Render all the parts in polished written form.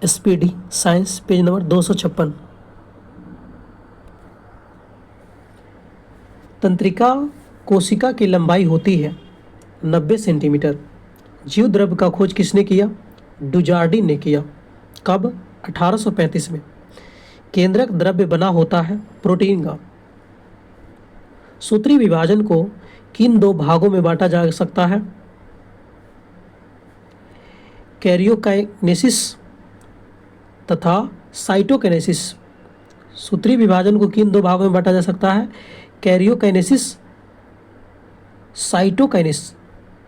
SPD science, page number 256। तंत्रिका कोशिका की लंबाई होती है 90 सेंटीमीटर। जीव द्रव्य का खोज किसने किया? डुजार्डिन ने किया। कब? 1835 में। केंद्रक द्रव्य बना होता है प्रोटीन का। सूत्री विभाजन को किन दो भागों में बांटा जा सकता है? कैरियोकाइनेसिस तथा साइटोकाइनेसिस। सूत्री विभाजन को किन दो भागों में बांटा जा सकता है? Karyokinesis,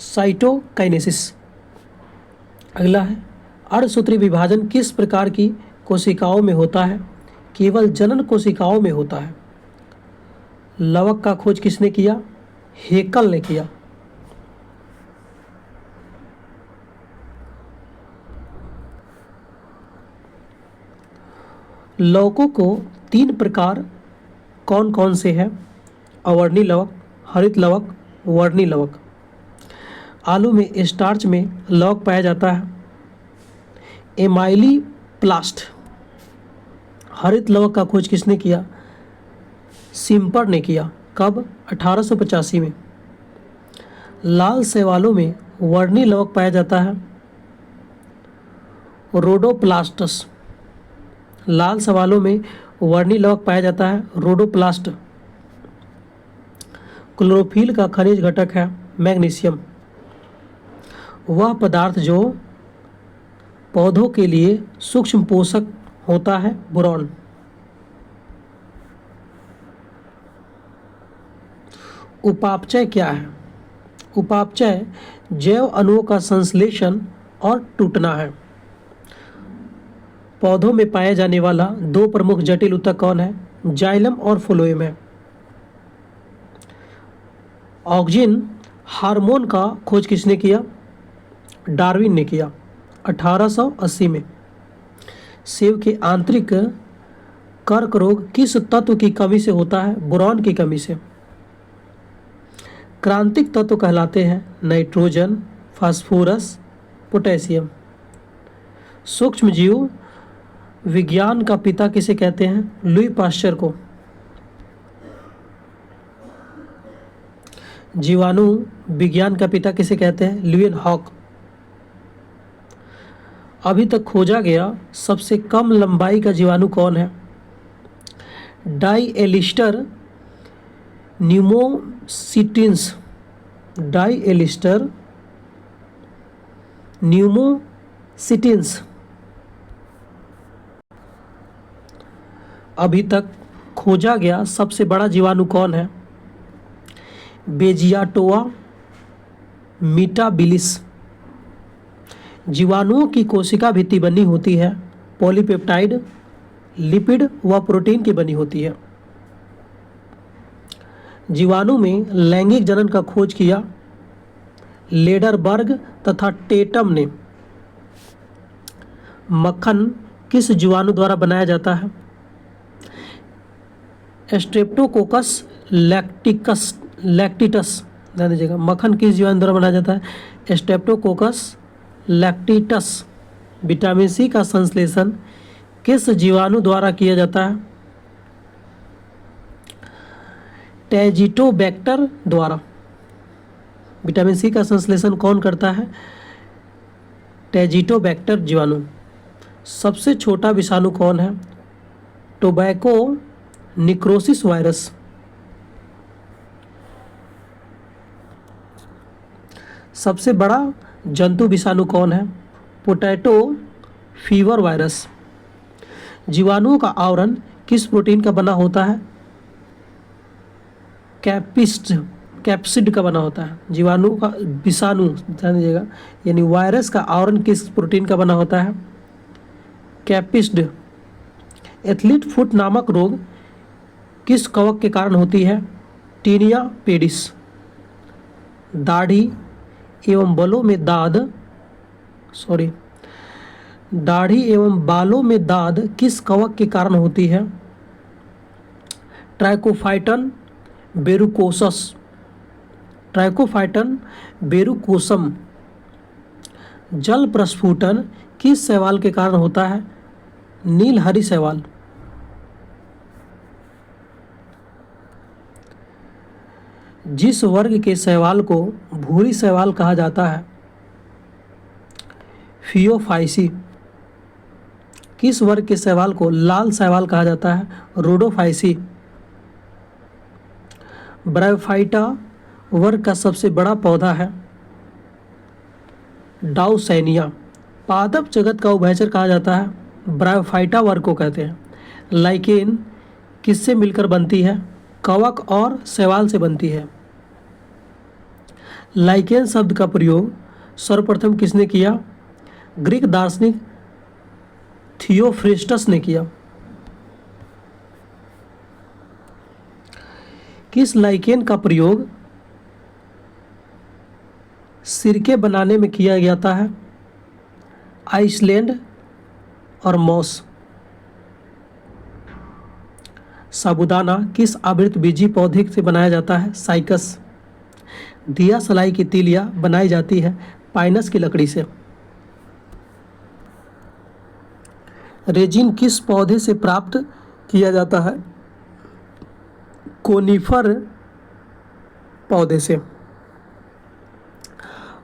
cytokinesis. अगला है, अर्धसूत्री विभाजन किस प्रकार की कोशिकाओं में होता है? केवल जनन कोशिकाओं में होता है। लवक का खोज किसने किया? हेकल ने किया। लवकों को तीन प्रकार कौन कौन से हैं? अवर्णी लवक, हरित लवक, वर्णी लवक। आलू में स्टार्च में लवक पाया जाता है एमाइलीप्लास्ट। हरित लवक का खोज किसने किया? सिम्पर ने किया। कब? 1885 में। लाल शैवालों में वर्णी लवक पाया जाता है रोडोप्लास्टस। लाल शैवालों में वर्णी लवक पाया जाता है रोडोप्लास्ट। क्लोरोफिल का खनिज घटक है मैग्नीशियम। वह पदार्थ जो पौधों के लिए सूक्ष्म पोषक होता है बोरॉन। उपापचय क्या है? उपापचय जैव अणुओं का संश्लेषण और टूटना है। पौधों में पाया जाने वाला दो प्रमुख जटिल ऊतक कौन है? जाइलम और फ्लोएम है। ऑक्जिन हार्मोन का खोज किसने किया? डार्विन ने किया 1880 में। सेब के आंतरिक कर्क रोग किस तत्व की कमी से होता है? बोरॉन की कमी से। क्रांतिक तत्व कहलाते हैं नाइट्रोजन, फास्फोरस, पोटेशियम। सूक्ष्म जीव विज्ञान का पिता किसे कहते हैं? लुई पाश्चर को। जीवाणु विज्ञान का पिता किसे कहते हैं? ल्यूएन हॉक। अभी तक खोजा गया सबसे कम लंबाई का जीवाणु कौन है? डाईएलिस्टर न्यूमोसिटिन्स। डाईएलिस्टर न्यूमोसिटिन्स। अभी तक खोजा गया सबसे बड़ा जीवाणु कौन है? बेजियाटोआ मीटाबिलिस। जीवाणुओं की कोशिका भित्ति बनी होती है पॉलीपेप्टाइड, लिपिड व प्रोटीन की बनी होती है। जीवाणु में लैंगिक जनन का खोज किया लेडरबर्ग तथा टेटम ने। मक्खन किस जीवाणु द्वारा बनाया जाता है? स्ट्रेप्टोकोकस लैक्टिटस। ध्यान दीजिएगा, मक्खन किस जीवाणु द्वारा बनाया जाता है? स्ट्रेप्टोकोकस लैक्टिटस। विटामिन सी का संश्लेषण किस जीवाणु द्वारा किया जाता है? टैजिटोबैक्टर द्वारा। विटामिन सी का संश्लेषण कौन करता है? टैजिटोबैक्टर जीवाणु। सबसे छोटा विषाणु कौन है? Tobacco necrosis virus. सबसे बड़ा जंतु विषाणु कौन है? Potato fever virus. जीवाणुओं का आवरण किस प्रोटीन का बना होता है? कैप्सिड का बना होता है। जीवाणु का विषाणु ध्यान दीजिएगा यानी वायरस का आवरण किस प्रोटीन का बना होता है? कैप्सिड। एथलीट फुट नामक रोग किस कवक के कारण होती है? Tinea pedis. दाढ़ी एवं बालों में दाद किस कवक के कारण होती है? ट्राइकोफाइटन बेरुकोसम। जल प्रस्फुटन किस शैवाल के कारण होता है नीलहरी शैवाल? जिस वर्ग के शैवाल को भूरी शैवाल कहा जाता है फियोफाइसी। किस वर्ग के शैवाल को लाल शैवाल कहा जाता है रोडोफाइसी। ब्रायोफाइटा वर्ग का सबसे बड़ा पौधा है डाउसैनिया। पादप जगत का उभयचर कहा जाता है ब्रायोफाइटा वर्ग को कहते हैं। लाइकेन किससे मिलकर बनती है? कवक और शैवाल से बनती है। लाइकेन शब्द का प्रयोग सर्वप्रथम किसने किया? ग्रीक दार्शनिक थियोफ्रेस्टस ने किया। किस लाइकेन का प्रयोग सिरके बनाने में किया जाता है? आइसलैंड और मॉस। साबूदाना किस आवृतबीजी पौधे से बनाया जाता है? साइकस। दिया सलाई की तीलियां बनाई जाती है पाइनस की लकड़ी से। रेजिन किस पौधे से प्राप्त किया जाता है? कोनिफर पौधे से।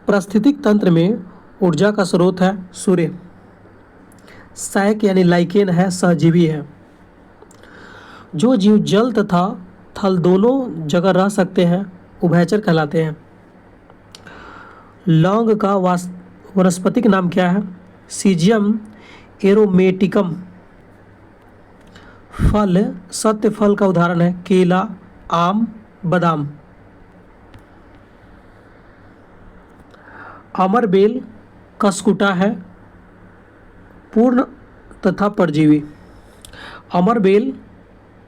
पारिस्थितिक तंत्र में ऊर्जा का स्रोत है सूर्य। सैक यानी लाइकेन है सहजीवी है। जो जीव जल तथा थल दोनों जगह रह सकते हैं उभयचर कहलाते हैं। लौंग का वनस्पतिक नाम क्या है? सीजियम एरोमेटिकम। फल सत्य फल का उदाहरण है केला, आम, बादाम। अमरबेल कसकुटा है पूर्ण तथा परजीवी। अमरबेल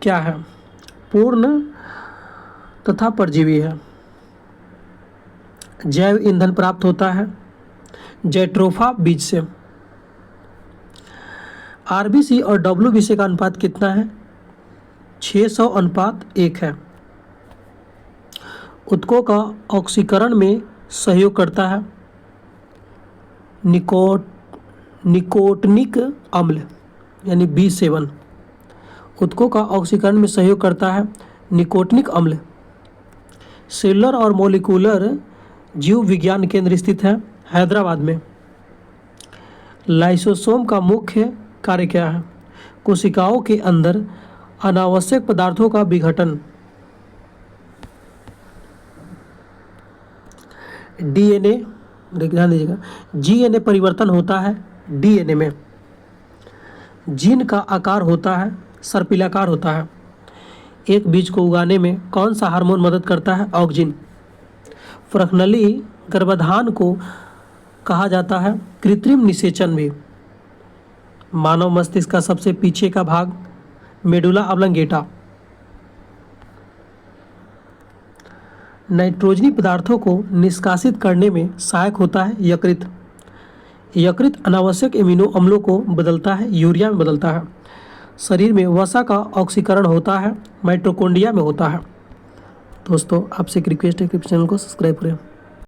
क्या है? पूर्ण तथा परजीवी है। जैव ईंधन प्राप्त होता है जैट्रोफा बीज से। आरबीसी और डब्ल्यूबीसी का अनुपात कितना है? 600:1 है। ऊतकों का ऑक्सीकरण में सहयोग करता है निकोटिनिक अम्ल यानी B7। ऊतकों का ऑक्सीकरण में सहयोग करता है निकोटिनिक अम्ल। सेलुलर और मोलिकुलर जीव विज्ञान केंद्र स्थित है हैदराबाद में। लाइसोसोम का मुख्य कार्य क्या है? कोशिकाओं के अंदर अनावश्यक पदार्थों का विघटन। डीएनए ध्यान दीजिएगा, जीएनए परिवर्तन होता है डीएनए में। जीन का आकार होता है सर्पिलाकार होता है। एक बीज को उगाने में कौन सा हार्मोन मदद करता है? ऑक्जिन। प्रखनली गर्भाधान को कहा जाता है कृत्रिम निषेचन भी। मानव मस्तिष्क का सबसे पीछे का भाग मेडुला ऑब्लंगेटा। नाइट्रोजनी पदार्थों को निष्कासित करने में सहायक होता है यकृत। यकृत अनावश्यक एमिनो अम्लों को बदलता है यूरिया में बदलता है। शरीर में वसा का ऑक्सीकरण होता है माइटोकॉन्ड्रिया में होता है। दोस्तों आपसे एक रिक्वेस्ट है कि चैनल को सब्सक्राइब करें।